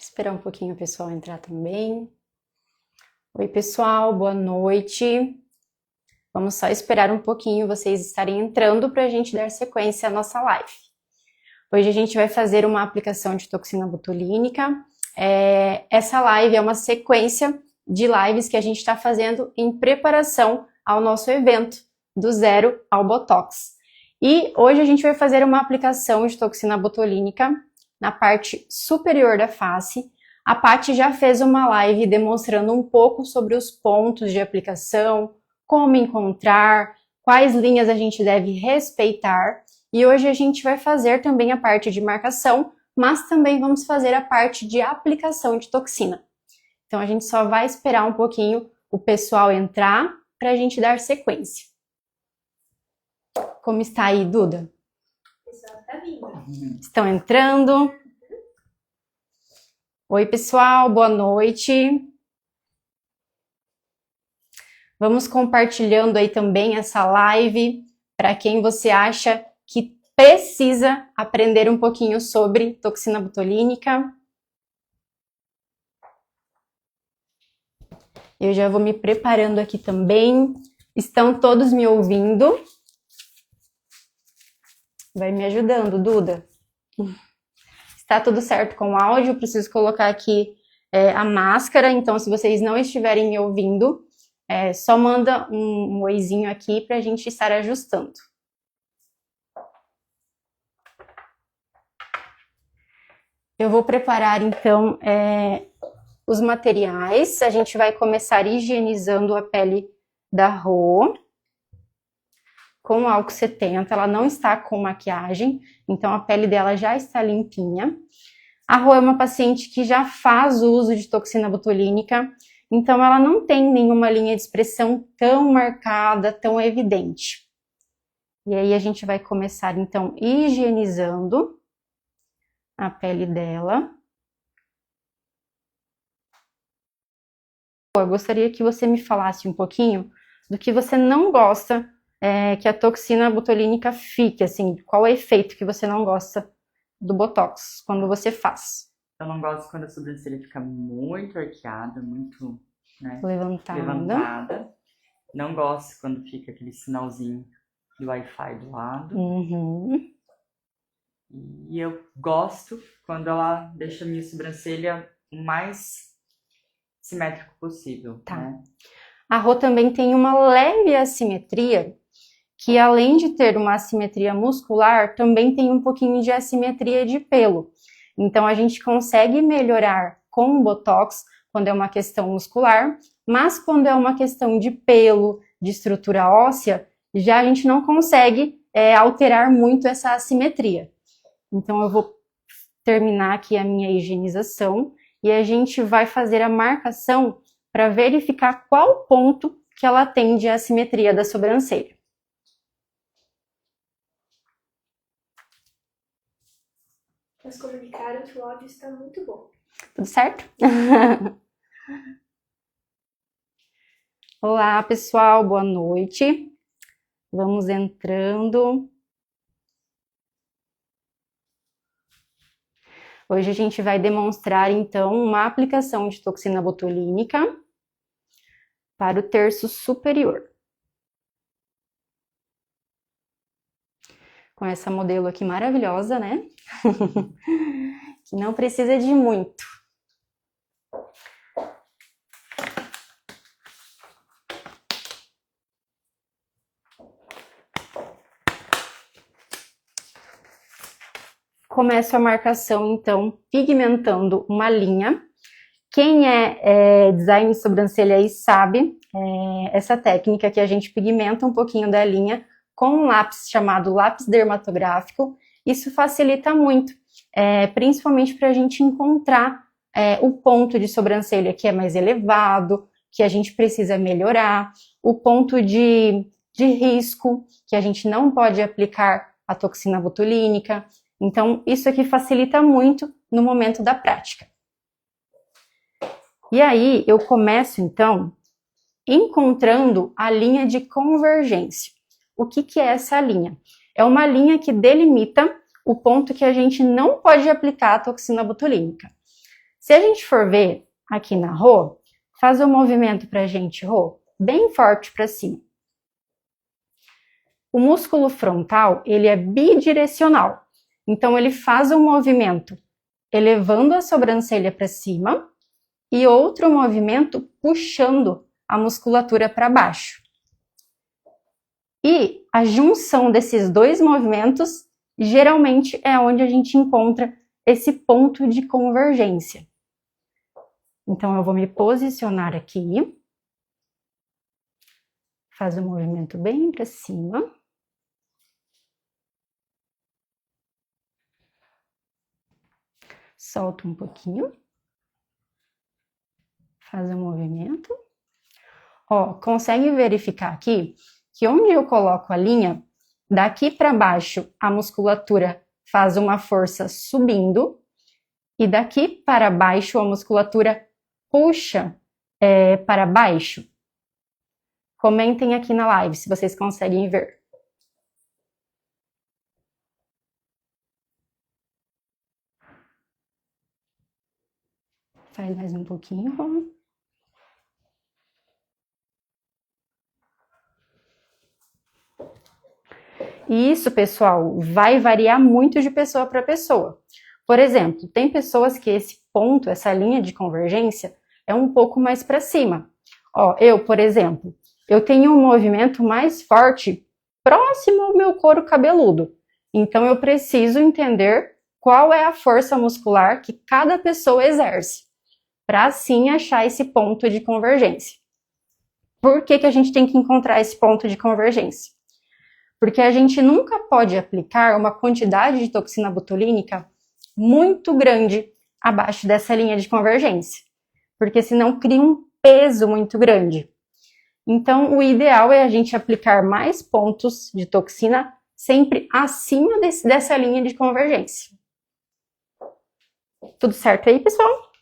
Esperar um pouquinho o pessoal entrar também. Oi, pessoal, boa noite. Vamos só esperar um pouquinho vocês estarem entrando para a gente dar sequência à nossa live. Hoje a gente vai fazer uma aplicação de toxina botulínica. Essa live é uma sequência de lives que a gente está fazendo em preparação ao nosso evento do Zero ao Botox. E hoje a gente vai fazer uma aplicação de toxina botulínica na parte superior da face. A Paty já fez uma live demonstrando um pouco sobre os pontos de aplicação, como encontrar, quais linhas a gente deve respeitar. E hoje a gente vai fazer também a parte de marcação, mas também vamos fazer a parte de aplicação de toxina. Então a gente só vai esperar um pouquinho o pessoal entrar para a gente dar sequência. Como está aí, Duda? O pessoal está vindo. Estão entrando. Oi, pessoal, boa noite. Vamos compartilhando aí também essa live para quem você acha que precisa aprender um pouquinho sobre toxina botulínica. Eu já vou me preparando aqui também. Estão todos me ouvindo? Vai me ajudando, Duda. Está tudo certo com o áudio? Preciso colocar aqui a máscara, então se vocês não estiverem me ouvindo, só manda um oizinho aqui para a gente estar ajustando. Eu vou preparar então os materiais. A gente vai começar higienizando a pele da Rô com álcool 70, ela não está com maquiagem, então a pele dela já está limpinha. A Rô é uma paciente que já faz uso de toxina botulínica, então ela não tem nenhuma linha de expressão tão marcada, tão evidente. E aí a gente vai começar então higienizando a pele dela. Eu gostaria que você me falasse um pouquinho do que você não gosta que a toxina botulínica fique, assim, qual é o efeito que você não gosta do Botox quando você faz? Eu não gosto quando a sobrancelha fica muito arqueada, muito, né, Levantada. levantada. Não gosto quando fica aquele sinalzinho do Wi-Fi do lado. Uhum. E eu gosto quando ela deixa a minha sobrancelha o mais simétrico possível. Tá. Né? A Rô também tem uma leve assimetria, que além de ter uma assimetria muscular, também tem um pouquinho de assimetria de pelo. Então a gente consegue melhorar com o Botox quando é uma questão muscular, mas quando é uma questão de pelo, de estrutura óssea, já a gente não consegue alterar muito essa assimetria. Então eu vou terminar aqui a minha higienização e a gente vai fazer a marcação para verificar qual ponto que ela tem de assimetria da sobrancelha. Nos comunicaram que o áudio está muito bom. Tudo certo? Olá, pessoal, boa noite. Vamos entrando. Hoje a gente vai demonstrar, então, uma aplicação de toxina botulínica para o terço superior. Com essa modelo aqui maravilhosa, né? Que não precisa de muito. Começo a marcação, então, pigmentando uma linha. Quem é design de sobrancelha aí sabe essa técnica que a gente pigmenta um pouquinho da linha com um lápis chamado lápis dermatográfico. Isso facilita muito, principalmente para a gente encontrar o ponto de sobrancelha que é mais elevado, que a gente precisa melhorar, o ponto de risco, que a gente não pode aplicar a toxina botulínica. Então, isso aqui facilita muito no momento da prática. E aí, eu começo, então, encontrando a linha de convergência. O que é essa linha? É uma linha que delimita o ponto que a gente não pode aplicar a toxina botulínica. Se a gente for ver aqui na Rô, faz um movimento pra gente, Rô, bem forte para cima. O músculo frontal, ele é bidirecional. Então, ele faz um movimento elevando a sobrancelha para cima e outro movimento puxando a musculatura para baixo. E a junção desses dois movimentos geralmente é onde a gente encontra esse ponto de convergência. Então, eu vou me posicionar aqui. Faz um movimento bem para cima. Solta um pouquinho. Faz um movimento. Ó, consegue verificar aqui que onde eu coloco a linha, daqui para baixo a musculatura faz uma força subindo e daqui para baixo a musculatura puxa para baixo. Comentem aqui na live se vocês conseguem ver. Faz mais um pouquinho, Rô. E isso, pessoal, vai variar muito de pessoa para pessoa. Por exemplo, tem pessoas que esse ponto, essa linha de convergência, é um pouco mais para cima. Ó, eu, por exemplo, eu tenho um movimento mais forte próximo ao meu couro cabeludo. Então, eu preciso entender qual é a força muscular que cada pessoa exerce, para assim achar esse ponto de convergência. Por que que a gente tem que encontrar esse ponto de convergência? Porque a gente nunca pode aplicar uma quantidade de toxina botulínica muito grande abaixo dessa linha de convergência, porque senão cria um peso muito grande. Então, o ideal é a gente aplicar mais pontos de toxina sempre acima dessa linha de convergência. Tudo certo aí, pessoal?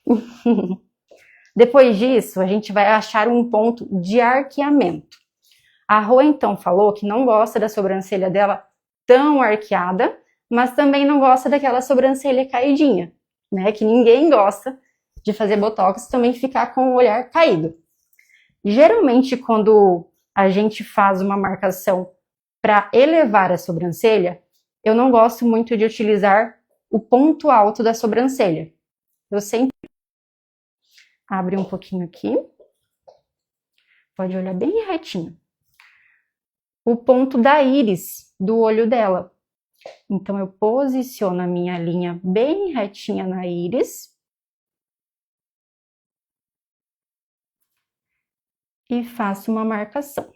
Depois disso, a gente vai achar um ponto de arqueamento. A Rô, então, falou que não gosta da sobrancelha dela tão arqueada, mas também não gosta daquela sobrancelha caidinha, né? Que ninguém gosta de fazer botox e também ficar com o olhar caído. Geralmente, quando a gente faz uma marcação para elevar a sobrancelha, eu não gosto muito de utilizar o ponto alto da sobrancelha. Eu sempre abro um pouquinho aqui. Pode olhar bem retinho. O ponto da íris do olho dela. Então, eu posiciono a minha linha bem retinha na íris e faço uma marcação.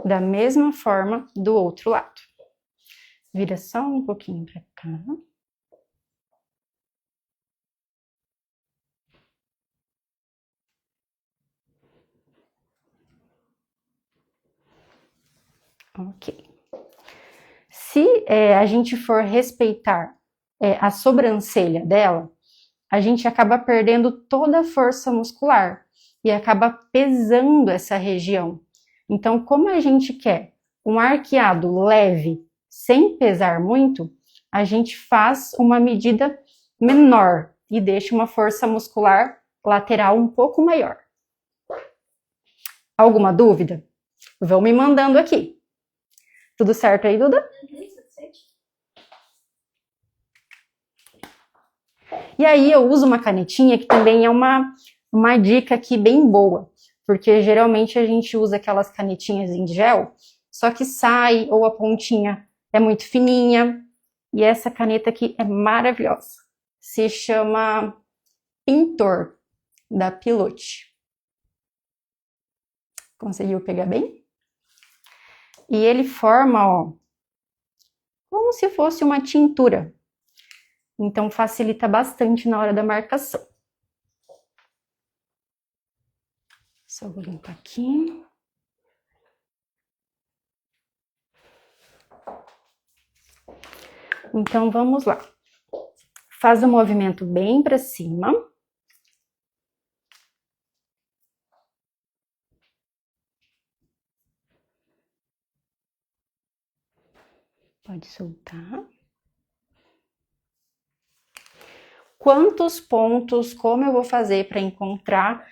Da mesma forma do outro lado. Vira só um pouquinho para cá. Ok. Se a gente for respeitar a sobrancelha dela, a gente acaba perdendo toda a força muscular e acaba pesando essa região. Então, como a gente quer um arqueado leve, sem pesar muito, a gente faz uma medida menor e deixa uma força muscular lateral um pouco maior. Alguma dúvida? Vão me mandando aqui. Tudo certo aí, Duda? E aí eu uso uma canetinha que também é uma dica aqui bem boa, porque geralmente a gente usa aquelas canetinhas em gel, só que sai ou a pontinha é muito fininha, e essa caneta aqui é maravilhosa. Se chama Pintor, da Pilote. Conseguiu pegar bem? E ele forma, ó, como se fosse uma tintura. Então, facilita bastante na hora da marcação. Só vou limpar aqui. Então, vamos lá. Faz um movimento bem para cima. Pode soltar. quantos pontos, como eu vou fazer para encontrar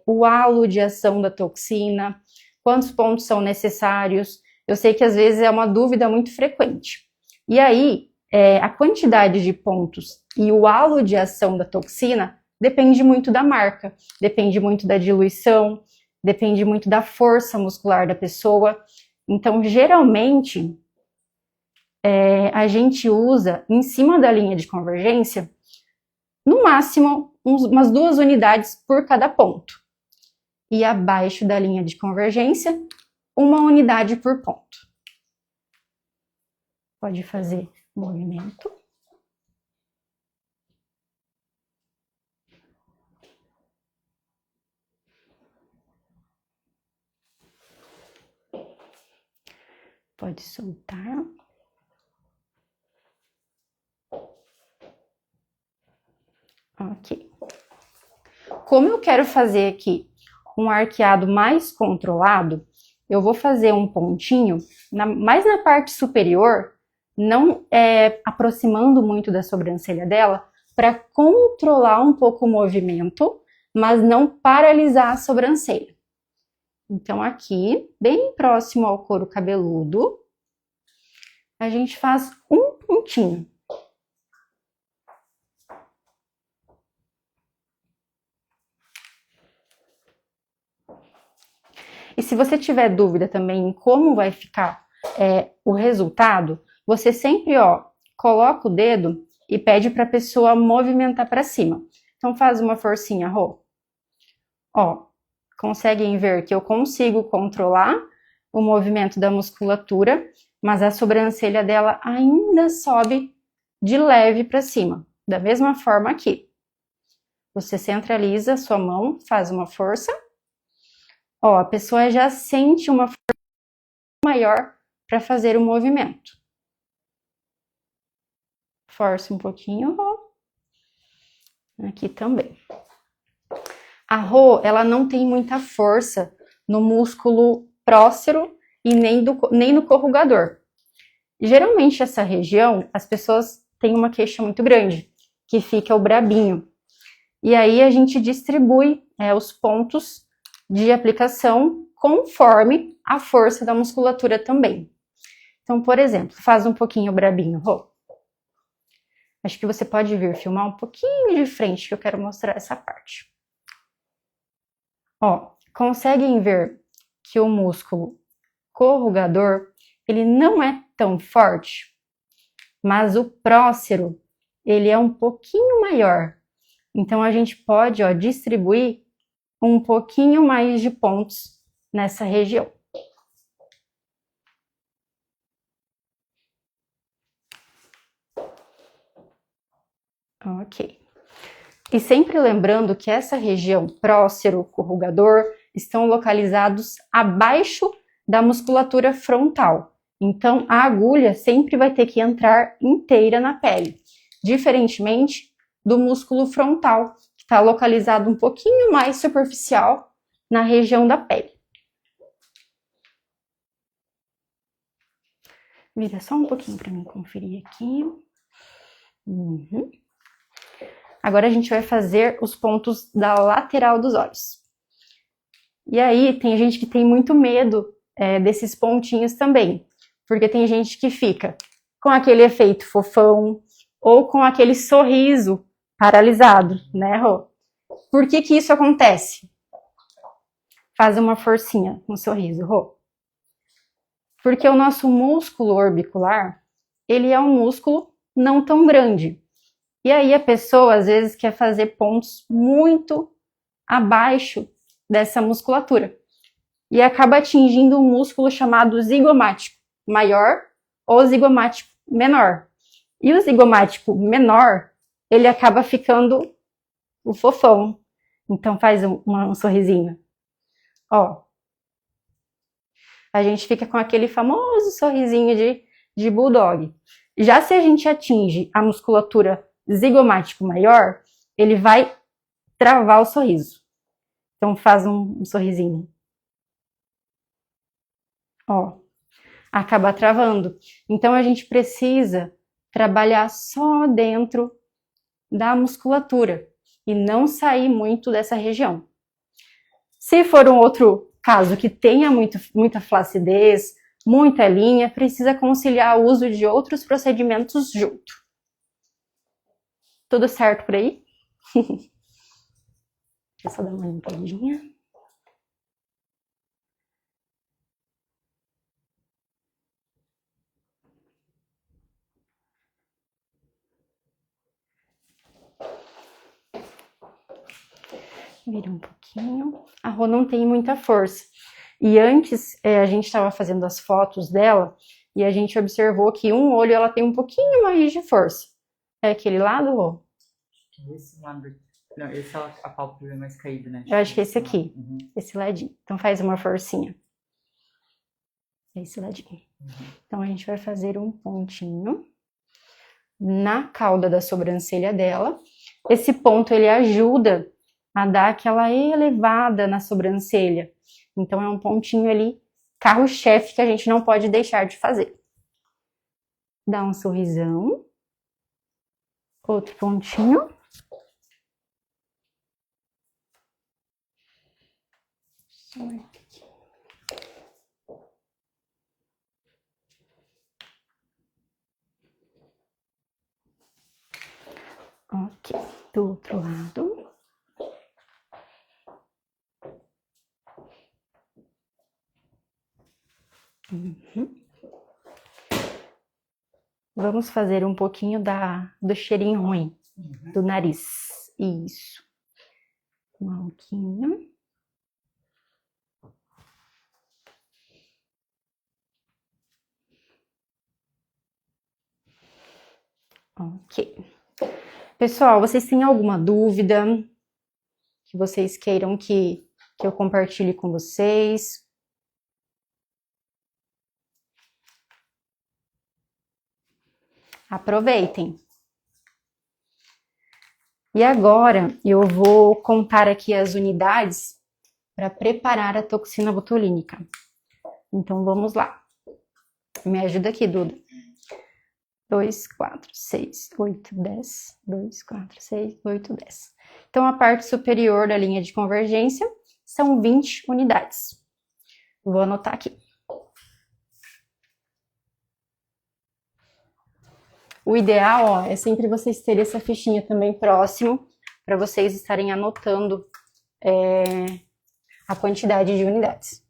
o halo de ação da toxina, quantos pontos são necessários. Eu sei que às vezes é uma dúvida muito frequente. E aí, a quantidade de pontos e o halo de ação da toxina depende muito da marca, depende muito da diluição, depende muito da força muscular da pessoa. Então, geralmente, a gente usa em cima da linha de convergência, no máximo, umas 2 unidades por cada ponto. E abaixo da linha de convergência, 1 unidade por ponto. Pode fazer movimento. Pode soltar. Ok. Como eu quero fazer aqui um arqueado mais controlado, eu vou fazer um pontinho mais na parte superior, não aproximando muito da sobrancelha dela, para controlar um pouco o movimento, mas não paralisar a sobrancelha. Então aqui, bem próximo ao couro cabeludo, a gente faz um pontinho. E se você tiver dúvida também em como vai ficar o resultado, você sempre, coloca o dedo e pede para a pessoa movimentar para cima. Então faz uma forcinha, Rô. Ó, conseguem ver que eu consigo controlar o movimento da musculatura, mas a sobrancelha dela ainda sobe de leve para cima. Da mesma forma aqui. Você centraliza a sua mão, faz uma força. Ó, a pessoa já sente uma força maior para fazer o movimento. Force um pouquinho, Rô. Aqui também. A Rô, ela não tem muita força no músculo prócero e nem no corrugador. Geralmente, essa região, as pessoas têm uma queixa muito grande, que fica o brabinho. E aí, a gente distribui os pontos de aplicação conforme a força da musculatura também. Então, por exemplo, faz um pouquinho o brabinho, Rô. Acho que você pode vir filmar um pouquinho de frente, que eu quero mostrar essa parte. Ó, conseguem ver que o músculo corrugador, ele não é tão forte, mas o prócero, ele é um pouquinho maior. Então, a gente pode, distribuir um pouquinho mais de pontos nessa região. Ok. E sempre lembrando que essa região prócero, corrugador, estão localizados abaixo da musculatura frontal. Então, a agulha sempre vai ter que entrar inteira na pele, diferentemente do músculo frontal, que está localizado um pouquinho mais superficial na região da pele. Vira só um pouquinho para mim conferir aqui. Uhum. Agora a gente vai fazer os pontos da lateral dos olhos. E aí tem gente que tem muito medo desses pontinhos também, porque tem gente que fica com aquele efeito fofão ou com aquele sorriso paralisado, né, Rô? Por que que isso acontece? Faz uma forcinha no sorriso, Rô. Porque o nosso músculo orbicular, ele é um músculo não tão grande. E aí a pessoa às vezes quer fazer pontos muito abaixo dessa musculatura e acaba atingindo um músculo chamado zigomático maior ou zigomático menor. E o zigomático menor, ele acaba ficando o fofão. Então faz um sorrisinho. Ó. A gente fica com aquele famoso sorrisinho de bulldog. Já se a gente atinge a musculatura zigomático maior, ele vai travar o sorriso. Então faz um sorrisinho. Ó, acaba travando. Então a gente precisa trabalhar só dentro da musculatura e não sair muito dessa região. Se for um outro caso que tenha muita flacidez, muita linha, precisa conciliar o uso de outros procedimentos junto. Tudo certo por aí? Deixa eu só dar uma limpadinha. Vira um pouquinho. A Rô não tem muita força. E antes, a gente estava fazendo as fotos dela e a gente observou que um olho ela tem um pouquinho mais de força. É aquele lado, Rô? Esse lado. Não, esse é a pálpebra mais caída, né? Eu acho que é esse aqui. Uhum. Esse ladinho. Então faz uma forcinha. Esse ladinho. Então a gente vai fazer um pontinho na cauda da sobrancelha dela. Esse ponto ele ajuda a dar aquela elevada na sobrancelha. Então é um pontinho ali, carro-chefe, que a gente não pode deixar de fazer. Dá um sorrisão. Outro pontinho. Ok, do outro lado. Vamos fazer um pouquinho do cheirinho ruim do nariz. Isso. Um alquinho. Ok. Pessoal, vocês têm alguma dúvida que vocês queiram que eu compartilhe com vocês? Aproveitem. E agora eu vou contar aqui as unidades para preparar a toxina botulínica. Então vamos lá. Me ajuda aqui, Duda. 2, 4, 6, 8, 10. 2, 4, 6, 8, 10. Então a parte superior da linha de convergência são 20 unidades. Vou anotar aqui. O ideal, ó, é sempre vocês terem essa fichinha também próximo, para vocês estarem anotando a quantidade de unidades.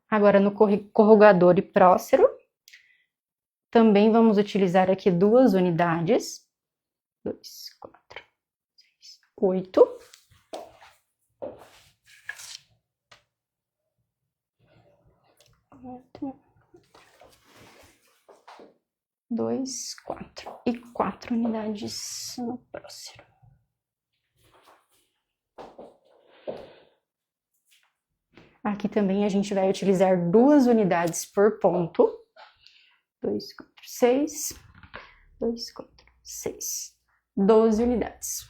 Agora, no corrugador e prócero, também vamos utilizar aqui 2 unidades. 2, 4, 6, 8. 2, 4 e 4 unidades no próximo. Aqui também a gente vai utilizar 2 unidades por ponto. 2, 4, 6. 2, 4, 6. 12 unidades.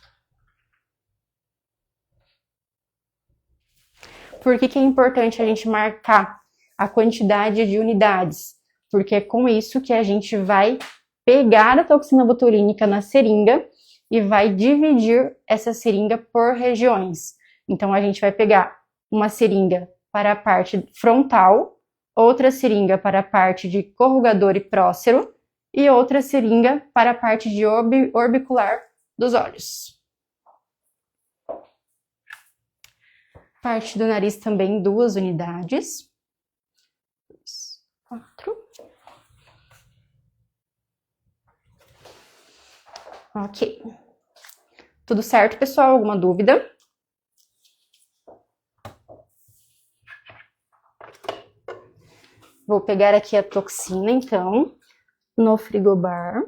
Por que é importante a gente marcar a quantidade de unidades? Porque é com isso que a gente vai pegar a toxina botulínica na seringa e vai dividir essa seringa por regiões. Então, a gente vai pegar uma seringa para a parte frontal, outra seringa para a parte de corrugador e prócero e outra seringa para a parte de orbicular dos olhos. Parte do nariz também 2 unidades. 2, 4. Ok. Tudo certo, pessoal? Alguma dúvida? Vou pegar aqui a toxina, então, no frigobar.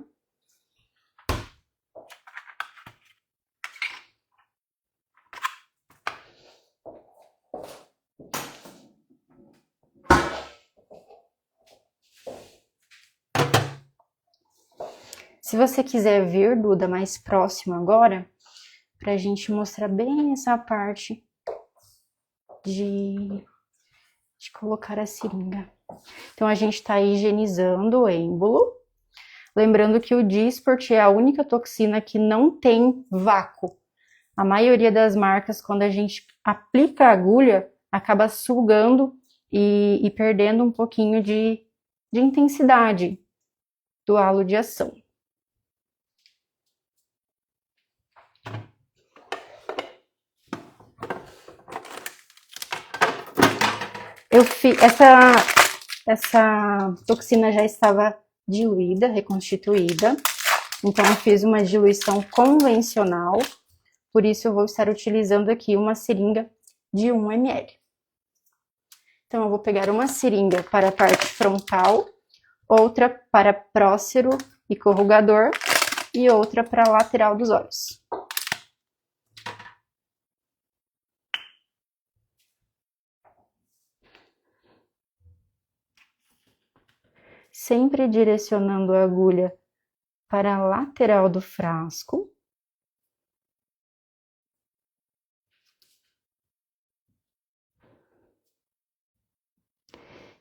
Se você quiser vir, Duda, mais próximo agora, pra gente mostrar bem essa parte de colocar a seringa. Então, a gente tá higienizando o êmbolo, Lembrando que o Dysport é a única toxina que não tem vácuo. A maioria das marcas, quando a gente aplica a agulha, acaba sugando e perdendo um pouquinho de intensidade do halo de ação. Essa toxina já estava diluída, reconstituída, então eu fiz uma diluição convencional, por isso eu vou estar utilizando aqui uma seringa de 1 ml. Então eu vou pegar uma seringa para a parte frontal, outra para prócero e corrugador e outra para a lateral dos olhos. Sempre direcionando a agulha para a lateral do frasco.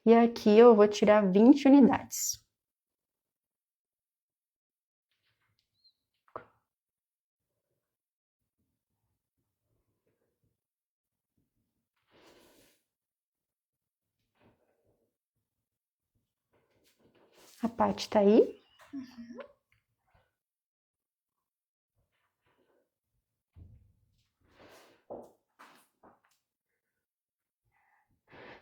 E aqui eu vou tirar 20 unidades. A Paty tá aí?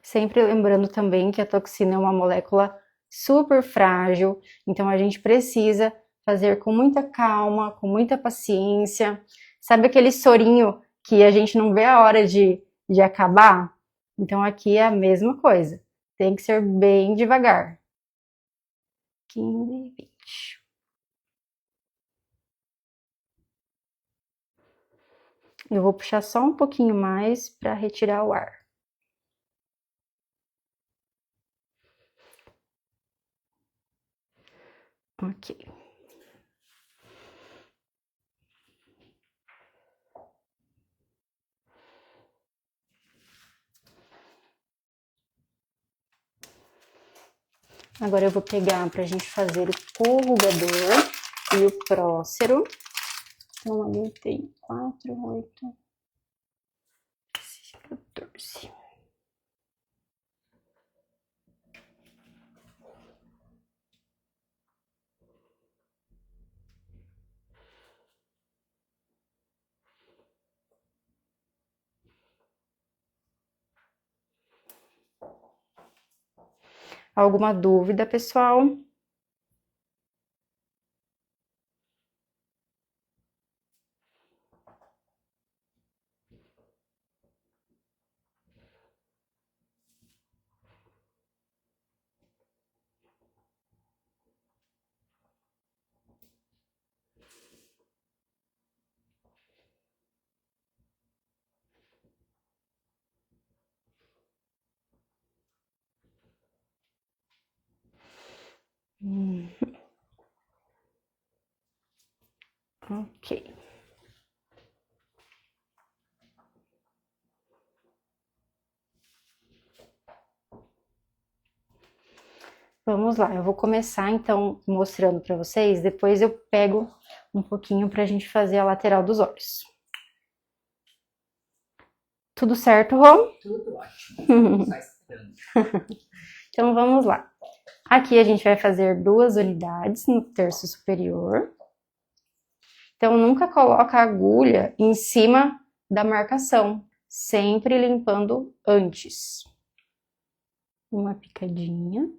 Sempre lembrando também que a toxina é uma molécula super frágil, então a gente precisa fazer com muita calma, com muita paciência. Sabe aquele sorinho que a gente não vê a hora de acabar? Então aqui é a mesma coisa, tem que ser bem devagar. 15, 20. Eu vou puxar só um pouquinho mais para retirar o ar. Ok. Agora eu vou pegar para a gente fazer o corrugador e o prócero. Então, ali tem 4, 8, 14. Alguma dúvida, pessoal? Ok. Vamos lá, eu vou começar então mostrando para vocês, depois eu pego um pouquinho para a gente fazer a lateral dos olhos. Tudo certo, Rô? Tudo ótimo. Só esperando. Então vamos lá. Aqui a gente vai fazer 2 unidades no terço superior. Então nunca coloca a agulha em cima da marcação, sempre limpando antes. Uma picadinha.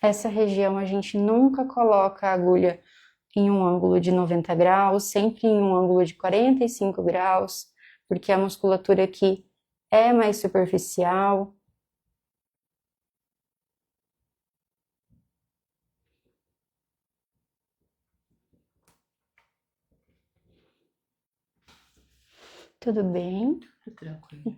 Essa região a gente nunca coloca a agulha em um ângulo de 90 graus, sempre em um ângulo de 45 graus, porque a musculatura aqui é mais superficial. Tudo bem? Tá tranquilo.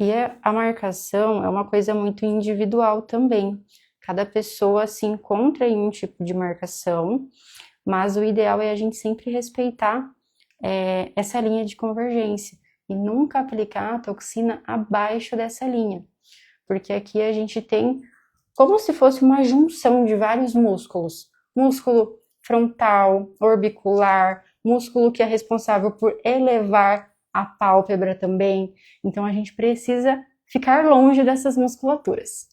E a marcação é uma coisa muito individual também. Cada pessoa se encontra em um tipo de marcação, mas o ideal é a gente sempre respeitar essa linha de convergência e nunca aplicar a toxina abaixo dessa linha, porque aqui a gente tem como se fosse uma junção de vários músculos. Músculo frontal, orbicular, músculo que é responsável por elevar a pálpebra também. Então a gente precisa ficar longe dessas musculaturas.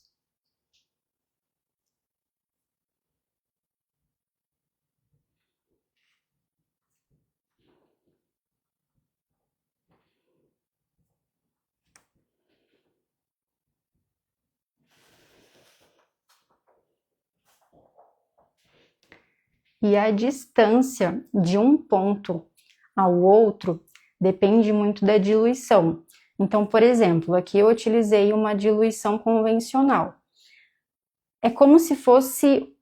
E a distância de um ponto ao outro depende muito da diluição. Então, por exemplo, aqui eu utilizei uma diluição convencional. É como se fosse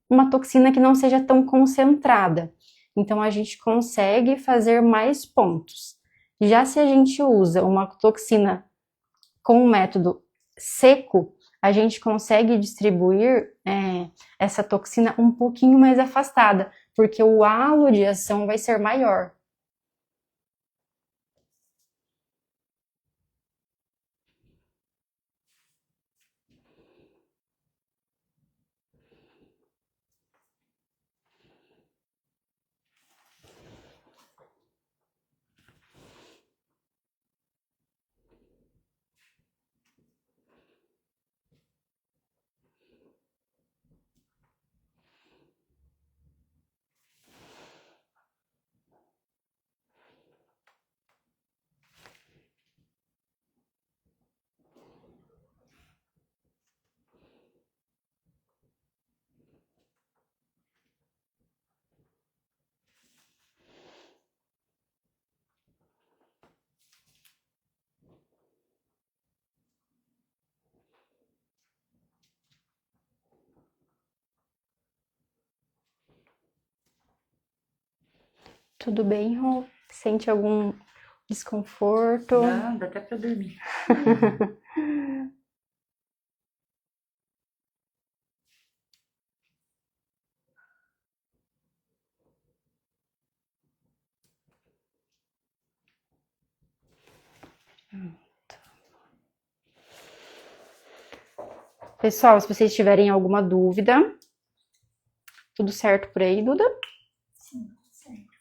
uma toxina que não seja tão concentrada. Então, a gente consegue fazer mais pontos. Já se a gente usa uma toxina com um método seco, a gente consegue distribuir essa toxina um pouquinho mais afastada, porque o halo de ação vai ser maior. Tudo bem, Rô? Sente algum desconforto? Não, dá até pra dormir. Pessoal, se vocês tiverem alguma dúvida, tudo certo por aí, Duda? Sim, certo.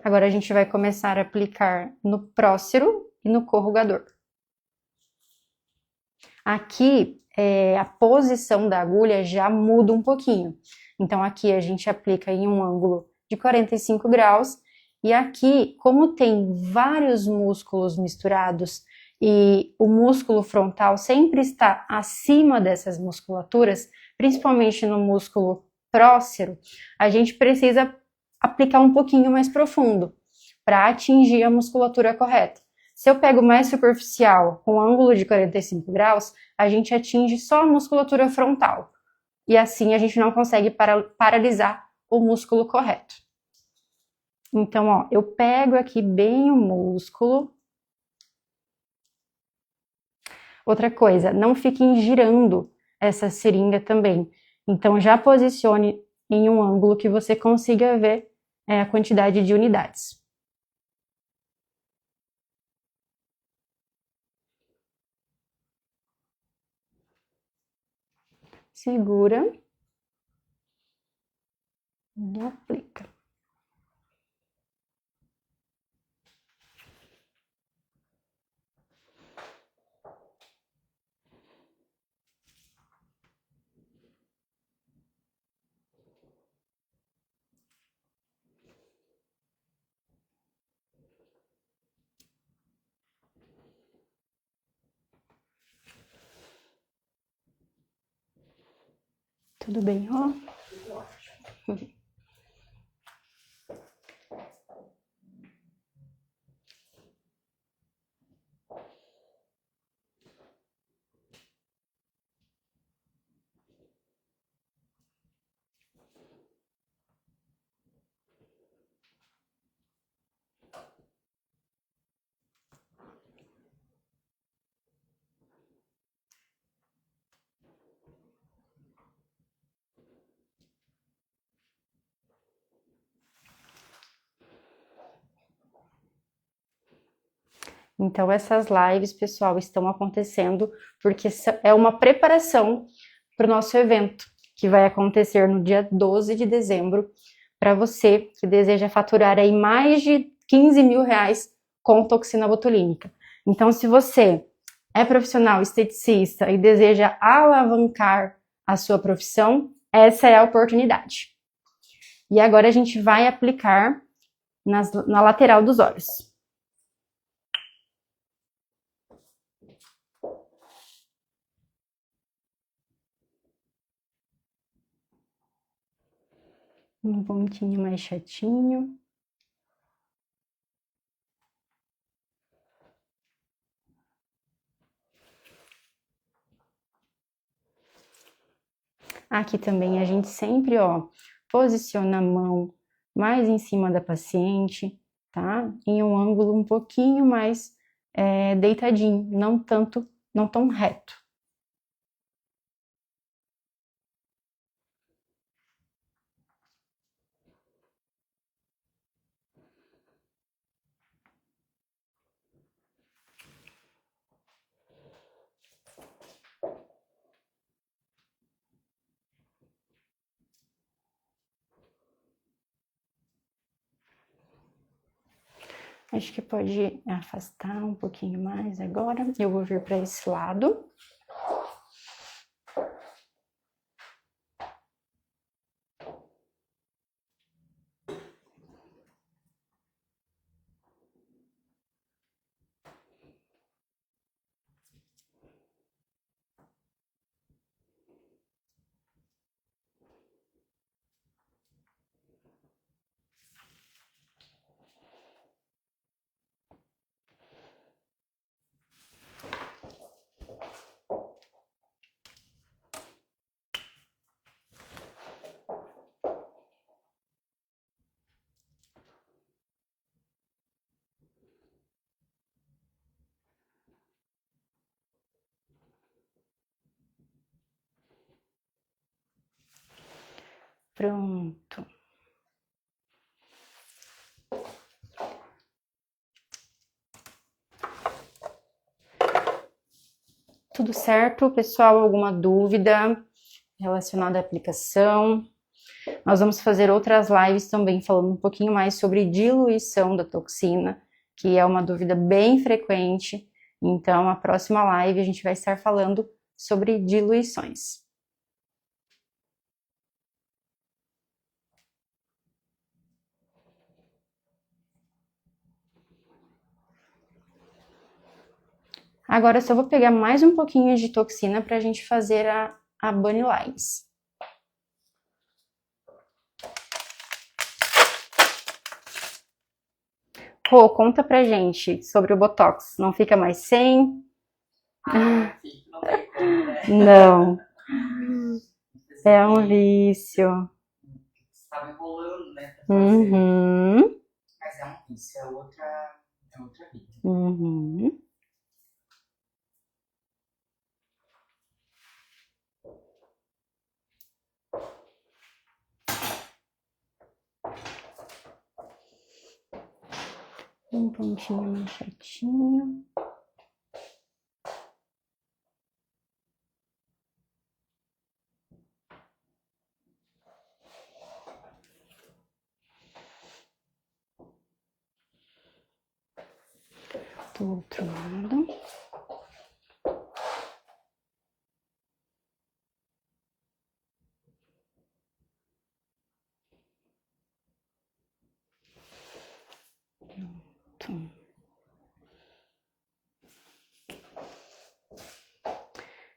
Agora a gente vai começar a aplicar no prócero e no corrugador. Aqui, a posição da agulha já muda um pouquinho. Então, aqui a gente aplica em um ângulo de 45 graus. E aqui, como tem vários músculos misturados e o músculo frontal sempre está acima dessas musculaturas, principalmente no músculo prócero, a gente precisa aplicar um pouquinho mais profundo para atingir a musculatura correta. Se eu pego mais superficial, com ângulo de 45 graus, a gente atinge só a musculatura frontal. E assim a gente não consegue paralisar o músculo correto. Então, ó, eu pego aqui bem o músculo. Outra coisa, não fiquem girando essa seringa também. Então, já posicione em um ângulo que você consiga ver a quantidade de unidades. Segura e aplica. Tudo bem, ó? Então, essas lives, pessoal, estão acontecendo porque é uma preparação para o nosso evento, que vai acontecer no dia 12 de dezembro, para você que deseja faturar aí mais de 15 mil reais com toxina botulínica. Então, se você é profissional esteticista e deseja alavancar a sua profissão, essa é a oportunidade. E agora a gente vai aplicar na lateral dos olhos. Um pontinho mais chatinho. Aqui também a gente sempre, ó, posiciona a mão mais em cima da paciente, tá? Em um ângulo um pouquinho mais deitadinho, não tão reto. Acho que pode afastar um pouquinho mais agora. Eu vou vir para esse lado. Pronto. Tudo certo, pessoal? Alguma dúvida relacionada à aplicação? Nós vamos fazer outras lives também falando um pouquinho mais sobre diluição da toxina, que é uma dúvida bem frequente. Então, a próxima live a gente vai estar falando sobre diluições. Agora eu só vou pegar mais um pouquinho de toxina para a gente fazer a Bunny Lines. Rô, conta pra gente sobre o Botox. Não fica mais sem? Ah, não tem como, né? Não. É um vício. Estava enrolando, né, pra fazer. Uhum. Mas é um vício, é outra vida. Uhum. Um pontinho mais chatinho. Do outro lado. Pronto.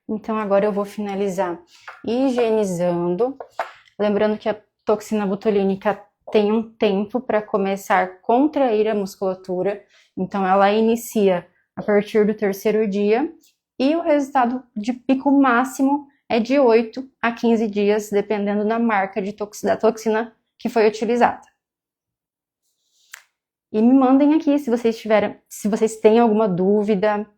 Então agora eu vou finalizar higienizando. Lembrando que a toxina botulínica tem um tempo para começar a contrair a musculatura. Então ela inicia a partir do terceiro dia e o resultado de pico máximo é de 8 a 15 dias, dependendo da marca da toxina que foi utilizada. E me mandem aqui se vocês têm alguma dúvida.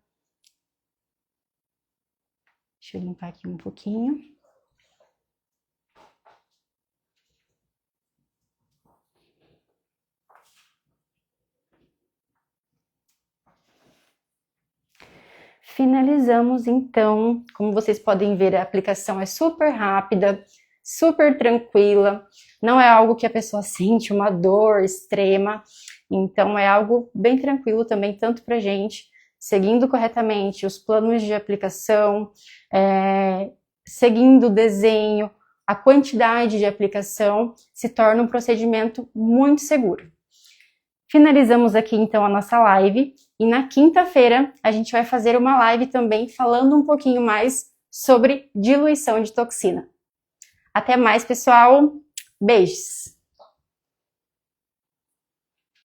Deixa eu limpar aqui um pouquinho. finalizamos então. Como vocês podem ver, a aplicação é super rápida, super tranquila, não é algo que a pessoa sente uma dor extrema, então é algo bem tranquilo também, tanto pra gente, seguindo corretamente os planos de aplicação, seguindo o desenho, a quantidade de aplicação, se torna um procedimento muito seguro. Finalizamos aqui então a nossa live e na quinta-feira a gente vai fazer uma live também falando um pouquinho mais sobre diluição de toxina. Até mais, pessoal. Beijos!